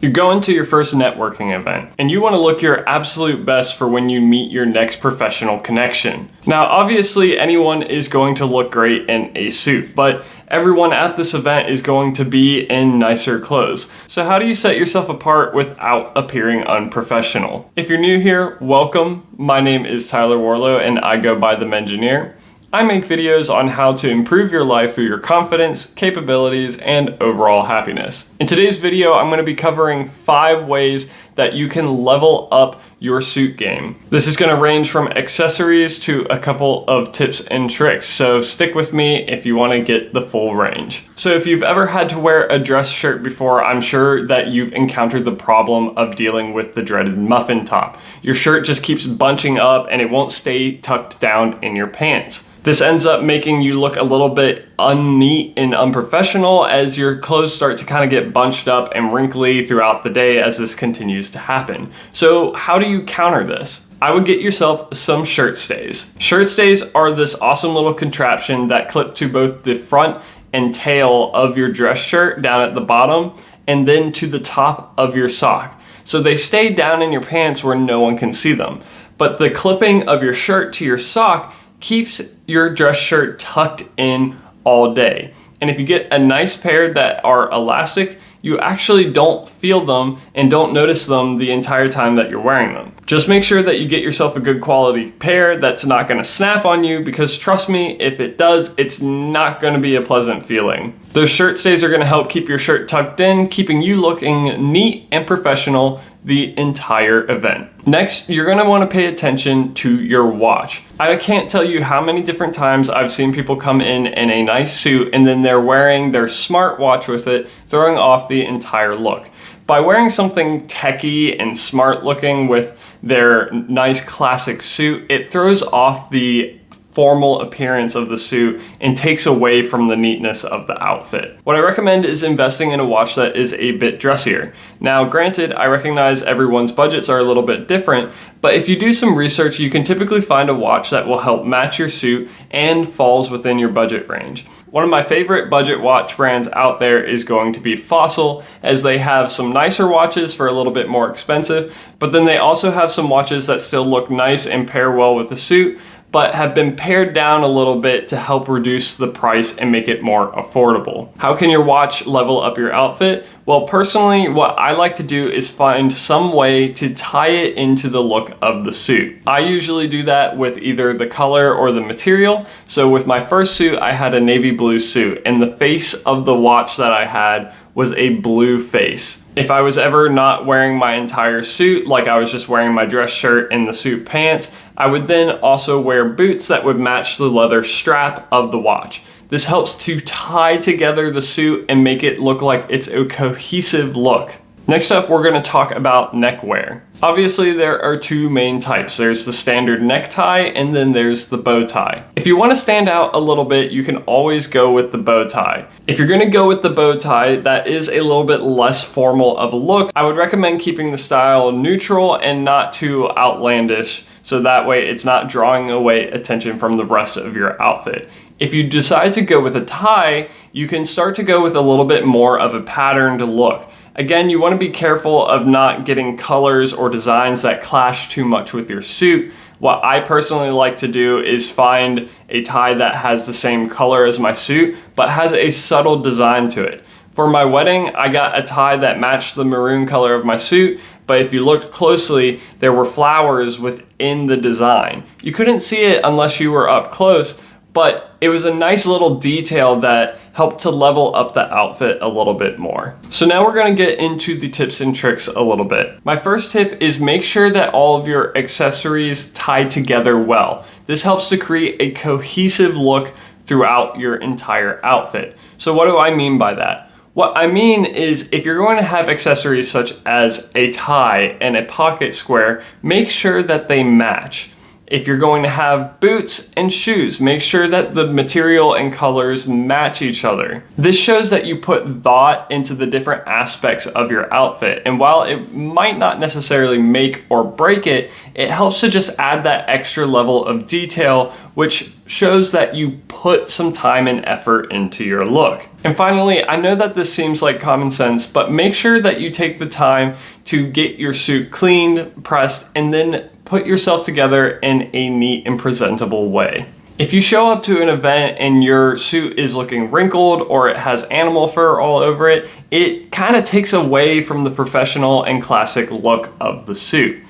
You're going to your first networking event, and you want to look your absolute best for when you meet your next professional connection. Now, obviously, anyone is going to look great in a suit, but everyone at this event is going to be in nicer clothes. So how do you set yourself apart without appearing unprofessional? If you're new here, welcome. My name is Tyler Warlow, and I go by The Mengineer. I make videos on how to improve your life through your confidence, capabilities, and overall happiness. In today's video, I'm going to be covering 5 ways that you can level up your suit game. This is going to range from accessories to a couple of tips and tricks, so stick with me if you want to get the full range. So if you've ever had to wear a dress shirt before, I'm sure that you've encountered the problem of dealing with the dreaded muffin top. Your shirt just keeps bunching up and it won't stay tucked down in your pants. This ends up making you look a little bit unneat and unprofessional as your clothes start to kind of get bunched up and wrinkly throughout the day as this continues to happen. So how do you counter this? I would get yourself some shirt stays. Shirt stays are this awesome little contraption that clip to both the front and tail of your dress shirt down at the bottom and then to the top of your sock. So they stay down in your pants where no one can see them. But the clipping of your shirt to your sock keeps your dress shirt tucked in all day. And if you get a nice pair that are elastic, you actually don't feel them and don't notice them the entire time that you're wearing them. Just make sure that you get yourself a good quality pair that's not gonna snap on you, because trust me, if it does, it's not gonna be a pleasant feeling. Those shirt stays are gonna help keep your shirt tucked in, keeping you looking neat and professional the entire event. Next, you're gonna wanna pay attention to your watch. I can't tell you how many different times I've seen people come in a nice suit and then they're wearing their smartwatch with it, throwing off the entire look. By wearing something techy and smart looking with their nice classic suit, it throws off the formal appearance of the suit and takes away from the neatness of the outfit. What I recommend is investing in a watch that is a bit dressier. Now, granted, I recognize everyone's budgets are a little bit different, but if you do some research, you can typically find a watch that will help match your suit and falls within your budget range. One of my favorite budget watch brands out there is going to be Fossil, as they have some nicer watches for a little bit more expensive, but then they also have some watches that still look nice and pair well with the suit, but have been pared down a little bit to help reduce the price and make it more affordable. How can your watch level up your outfit? Well, personally, what I like to do is find some way to tie it into the look of the suit. I usually do that with either the color or the material. So with my first suit, I had a navy blue suit, and the face of the watch that I had was a blue face. If I was ever not wearing my entire suit, like I was just wearing my dress shirt and the suit pants, I would then also wear boots that would match the leather strap of the watch. This helps to tie together the suit and make it look like it's a cohesive look. Next up, we're going to talk about neckwear. Obviously, there are 2 main types. There's the standard necktie, and then there's the bow tie. If you want to stand out a little bit, you can always go with the bow tie. If you're going to go with the bow tie, that is a little bit less formal of a look. I would recommend keeping the style neutral and not too outlandish, so that way it's not drawing away attention from the rest of your outfit. If you decide to go with a tie, you can start to go with a little bit more of a patterned look. Again, you want to be careful of not getting colors or designs that clash too much with your suit. What I personally like to do is find a tie that has the same color as my suit, but has a subtle design to it. For my wedding, I got a tie that matched the maroon color of my suit, but if you looked closely, there were flowers within the design. You couldn't see it unless you were up close, but it was a nice little detail that helped to level up the outfit a little bit more. So now we're gonna get into the tips and tricks a little bit. My first tip is make sure that all of your accessories tie together well. This helps to create a cohesive look throughout your entire outfit. So what do I mean by that? What I mean is, if you're going to have accessories such as a tie and a pocket square, make sure that they match. If you're going to have boots and shoes, make sure that the material and colors match each other. This shows that you put thought into the different aspects of your outfit, and while it might not necessarily make or break it, it helps to just add that extra level of detail, which shows that you put some time and effort into your look. And finally, I know that this seems like common sense, but make sure that you take the time to get your suit cleaned, pressed, and then put yourself together in a neat and presentable way. If you show up to an event and your suit is looking wrinkled or it has animal fur all over it, it kind of takes away from the professional and classic look of the suit.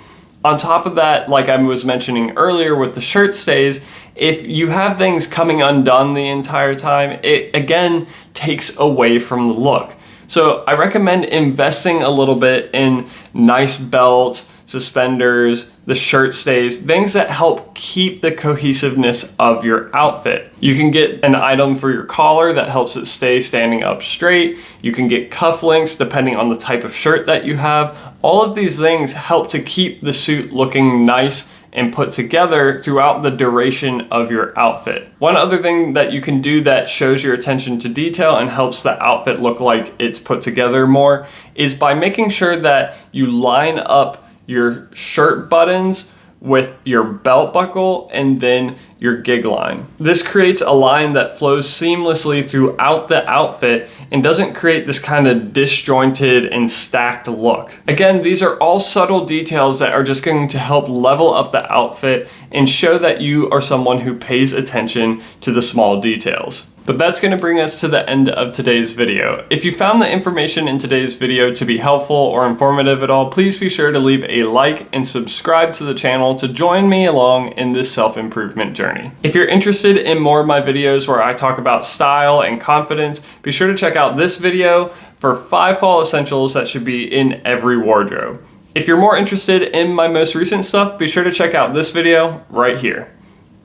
On top of that, like I was mentioning earlier with the shirt stays, if you have things coming undone the entire time, it again takes away from the look. So I recommend investing a little bit in nice belts, suspenders, the shirt stays, things that help keep the cohesiveness of your outfit. You can get an item for your collar that helps it stay standing up straight. You can get cufflinks depending on the type of shirt that you have. All of these things help to keep the suit looking nice and put together throughout the duration of your outfit. One other thing that you can do that shows your attention to detail and helps the outfit look like it's put together more is by making sure that you line up your shirt buttons with your belt buckle and then your gig line. This creates a line that flows seamlessly throughout the outfit and doesn't create this kind of disjointed and stacked look. Again, these are all subtle details that are just going to help level up the outfit and show that you are someone who pays attention to the small details. But that's going to bring us to the end of today's video. If you found the information in today's video to be helpful or informative at all, please be sure to leave a like and subscribe to the channel to join me along in this self-improvement journey. If you're interested in more of my videos where I talk about style and confidence, be sure to check out this video for 5 fall essentials that should be in every wardrobe. If you're more interested in my most recent stuff, be sure to check out this video right here.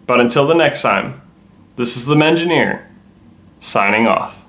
But until the next time, this is the Mengineer, signing off.